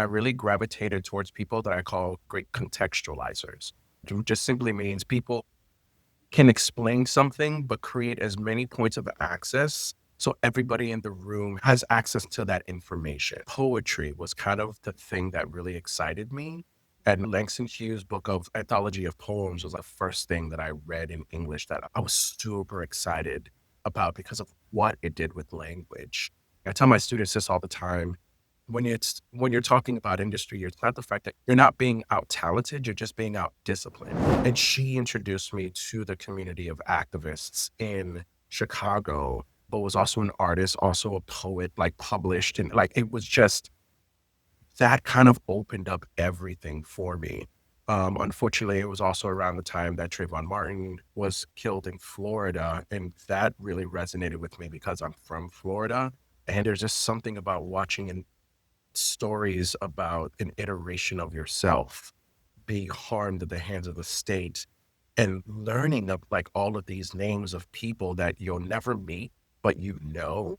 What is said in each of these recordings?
I really gravitated towards people that I call great contextualizers, which just simply means people can explain something, but create as many points of access so everybody in the room has access to that information. Poetry was kind of the thing that really excited me. And Langston Hughes' book of anthology of poems was the first thing that I read in English that I was super excited about because of what it did with language. I tell my students this all the time. When you're talking about industry, it's not the fact that you're not being out talented, you're just being out disciplined. And she introduced me to the community of activists in Chicago, but was also an artist, also a poet, like published. And like, it was just that kind of opened up everything for me. Unfortunately, it was also around the time that Trayvon Martin was killed in Florida. And that really resonated with me because I'm from Florida. And there's just something about watching stories about an iteration of yourself being harmed at the hands of the state and learning of like all of these names of people that you'll never meet, but you know.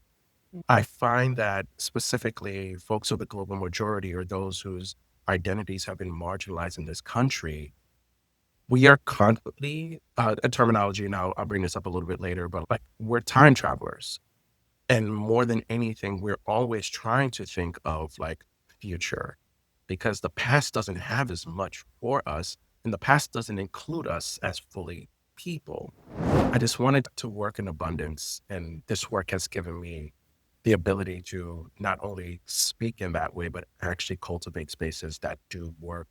I find that specifically folks of the global majority or those whose identities have been marginalized in this country, we are constantly, a terminology, and I'll bring this up a little bit later, but like we're time travelers. And more than anything, we're always trying to think of like future because the past doesn't have as much for us and the past doesn't include us as fully people. I just wanted to work in abundance. And this work has given me the ability to not only speak in that way, but actually cultivate spaces that do work,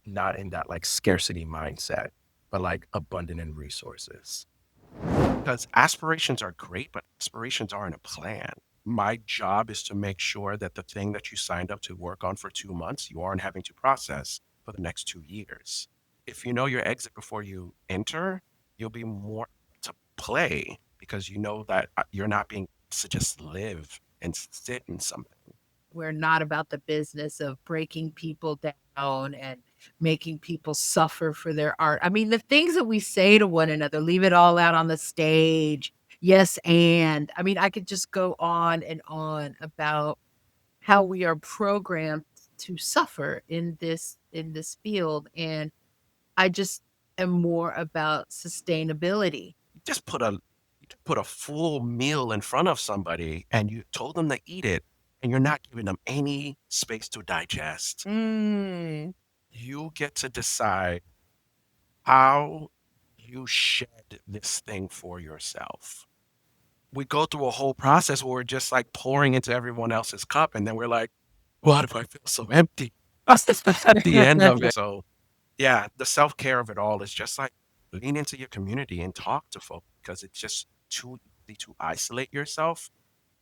not in that like scarcity mindset, but like abundant in resources. Because aspirations are great, but aspirations aren't a plan. My job is to make sure that the thing that you signed up to work on for 2 months, you aren't having to process for the next 2 years. If you know your exit before you enter, you'll be more to play because you know that you're not being to just live and sit in something. We're not about the business of breaking people down and making people suffer for their art. I mean, the things that we say to one another, leave it all out on the stage. Yes, and I mean, I could just go on and on about how we are programmed to suffer in this field, and I just am more about sustainability. Just put a you just put a full meal in front of somebody and you told them to eat it and you're not giving them any space to digest. Mm. You get to decide how you shed this thing for yourself. We go through a whole process where we're just like pouring into everyone else's cup, and then we're like, why do I feel so empty? That's at the end of it. So, yeah, the self care of it all is just like lean into your community and talk to folks because it's just too easy to isolate yourself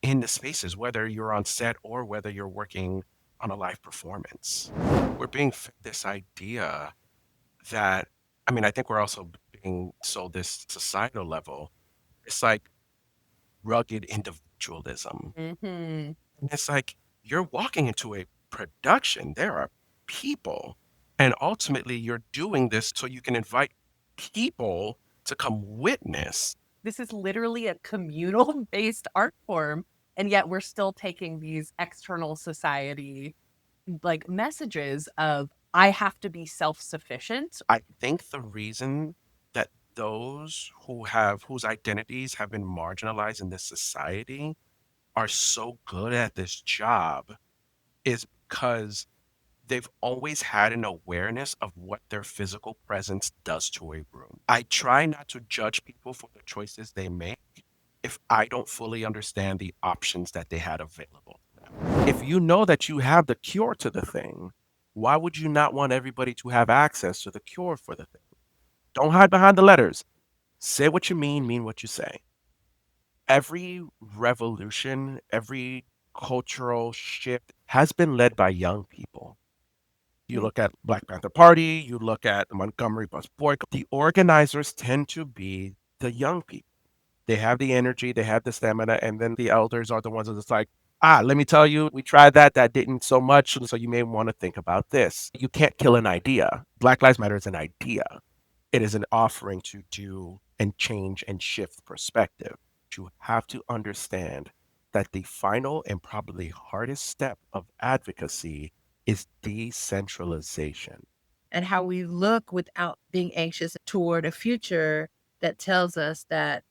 in the spaces, whether you're on set or whether you're working on a live performance. We're being fed this idea that, I mean, I think we're also being sold this societal level. It's like rugged individualism. Mhm. And it's like you're walking into a production. There are people. And ultimately, you're doing this so you can invite people to come witness. This is literally a communal based art form. And yet we're still taking these external society like messages of I have to be self sufficient. I think the reason that those whose identities have been marginalized in this society are so good at this job is because they've always had an awareness of what their physical presence does to a room. I try not to judge people for the choices they make if I don't fully understand the options that they had available to them. If you know that you have the cure to the thing, why would you not want everybody to have access to the cure for the thing? Don't hide behind the letters. Say what you mean what you say. Every revolution, every cultural shift has been led by young people. You look at Black Panther Party, you look at the Montgomery bus boycott. The organizers tend to be the young people. They have the energy, they have the stamina, and then the elders are the ones that's like, let me tell you, we tried that, that didn't so much, so you may want to think about this. You can't kill an idea. Black Lives Matter is an idea. It is an offering to do and change and shift perspective. You have to understand that the final and probably hardest step of advocacy is decentralization. And how we look without being anxious toward a future that tells us that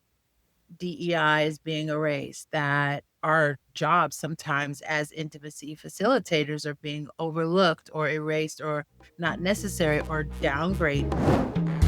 DEI is being erased, that our jobs sometimes as intimacy facilitators are being overlooked or erased or not necessary or downgraded.